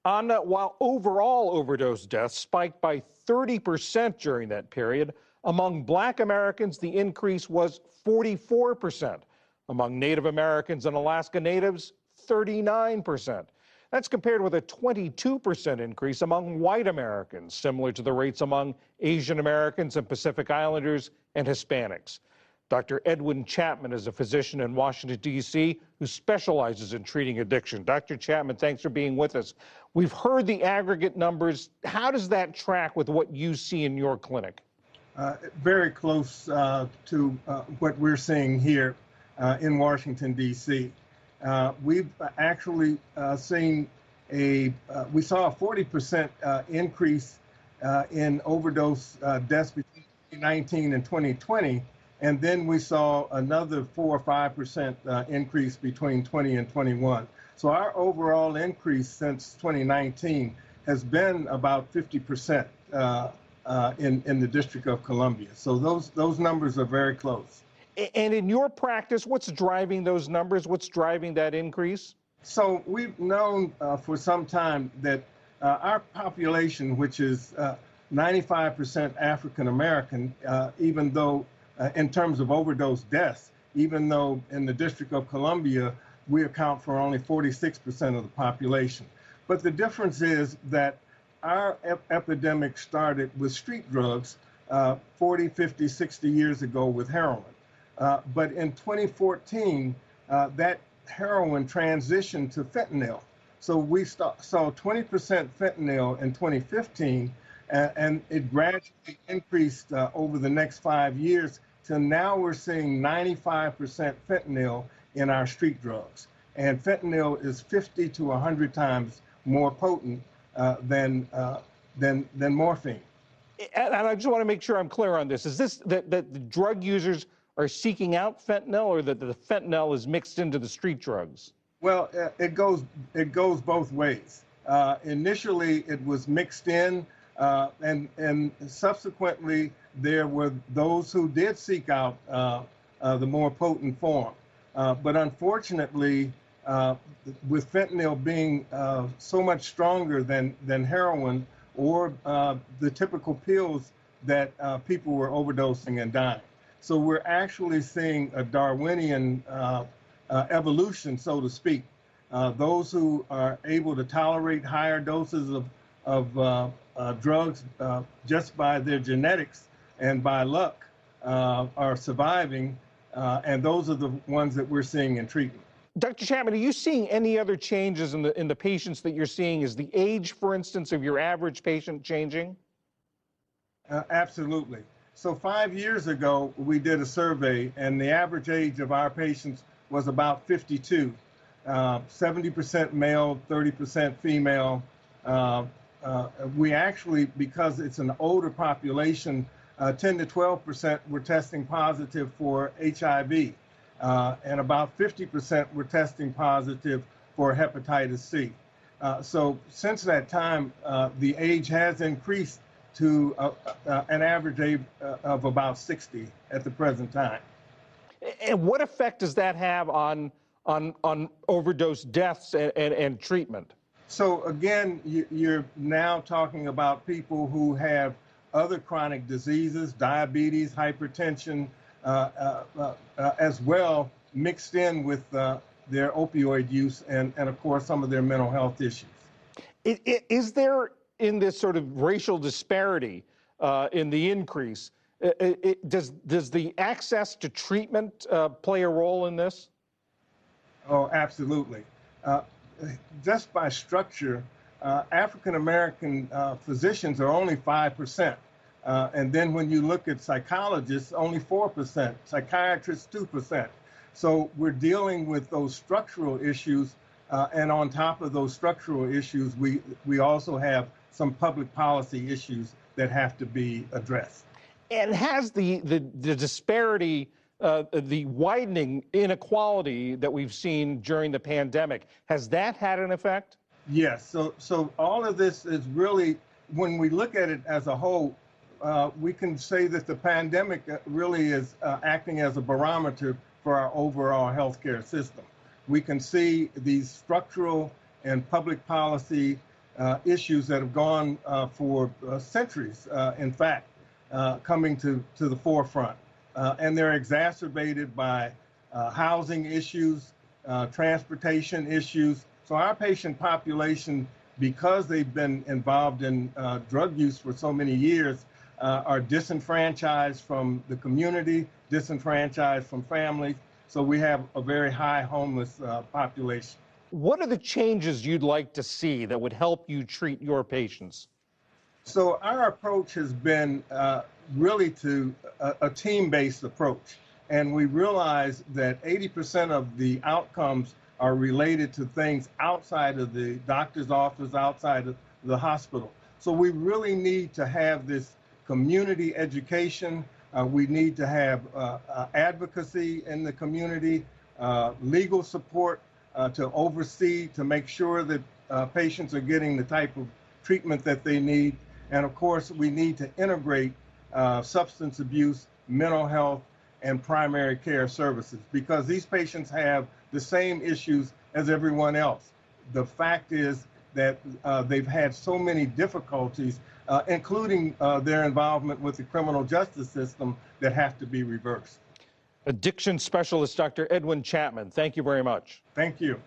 While overall overdose deaths spiked by 30% during that period, among Black Americans, the increase was 44%. Among Native Americans and Alaska Natives, 39%. That's compared with a 22% increase among white Americans, similar to the rates among Asian Americans and Pacific Islanders and Hispanics. Dr. Edwin Chapman is a physician in Washington, D.C., who specializes in treating addiction. Dr. Chapman, thanks for being with us. We've heard the aggregate numbers. How does that track with what you see in your clinic? Very close to what we're seeing here in Washington, D.C. We've actually seen we saw a 40% increase in overdose deaths between 2019 and 2020. And then we saw another 4 or 5% increase between 20 and 21. So our overall increase since 2019 has been about 50% in the District of Columbia. So those numbers are very close. And in your practice, what's driving those numbers? What's driving that increase? So we've known for some time that our population, which is 95% African American, even though in terms of overdose deaths, even though in the District of Columbia, we account for only 46% of the population. But the difference is that our epidemic started with street drugs 40, 50, 60 years ago with heroin. But in 2014, that heroin transitioned to fentanyl. So we saw 20% fentanyl in 2015, and it gradually increased over the next 5 years. So now we're seeing 95% fentanyl in our street drugs. And fentanyl is 50 to 100 times more potent than morphine. And I just want to make sure I'm clear on this. Is this that the drug users are seeking out fentanyl, or that the fentanyl is mixed into the street drugs? Well, it goes both ways. Initially, it was mixed in, and subsequently, there were those who did seek out the more potent form. But unfortunately, with fentanyl being so much stronger than heroin or the typical pills that people were overdosing and dying. So we're actually seeing a Darwinian evolution, so to speak. Those who are able to tolerate higher doses of drugs just by their genetics and by luck are surviving, and those are the ones that we're seeing in treatment. Dr. Chapman, are you seeing any other changes in the patients that you're seeing? Is the age, for instance, of your average patient changing? Absolutely. So 5 years ago, we did a survey, and the average age of our patients was about 52, 70% male, 30% female. We actually, because it's an older population, 10 to 12% were testing positive for HIV, and about 50% were testing positive for hepatitis C. So since that time, the age has increased to an average age of about 60 at the present time. And what effect does that have on overdose deaths and treatment? So again, you're now talking about people who have other chronic diseases, diabetes, hypertension, as well, mixed in with their opioid use and of course, some of their mental health issues. Is there, in this sort of racial disparity in the increase, does the access to treatment play a role in this? Oh, absolutely. Just by structure, African-American physicians are only 5%. And then when you look at psychologists, only 4%, psychiatrists, 2%. So we're dealing with those structural issues. And on top of those structural issues, we also have some public policy issues that have to be addressed. And has the disparity, the widening inequality that we've seen during the pandemic, has that had an effect? Yes. So all of this is really, when we look at it as a whole, we can say that the pandemic really is acting as a barometer for our overall healthcare system. We can see these structural and public policy issues that have gone for centuries, in fact, coming to the forefront. And they're exacerbated by housing issues, transportation issues. So our patient population, because they've been involved in drug use for so many years, are disenfranchised from the community, disenfranchised from families. So we have a very high homeless population. What are the changes you'd like to see that would help you treat your patients? So our approach has been really to a team-based approach. And we realize that 80% of the outcomes are related to things outside of the doctor's office, outside of the hospital. So we really need to have this community education. We need to have advocacy in the community, legal support to oversee, to make sure that patients are getting the type of treatment that they need. And of course, we need to integrate substance abuse, mental health, and primary care services, because these patients have the same issues as everyone else. The fact is that they've had so many difficulties, including their involvement with the criminal justice system, that have to be reversed. Addiction specialist Dr. Edwin Chapman, thank you very much. Thank you.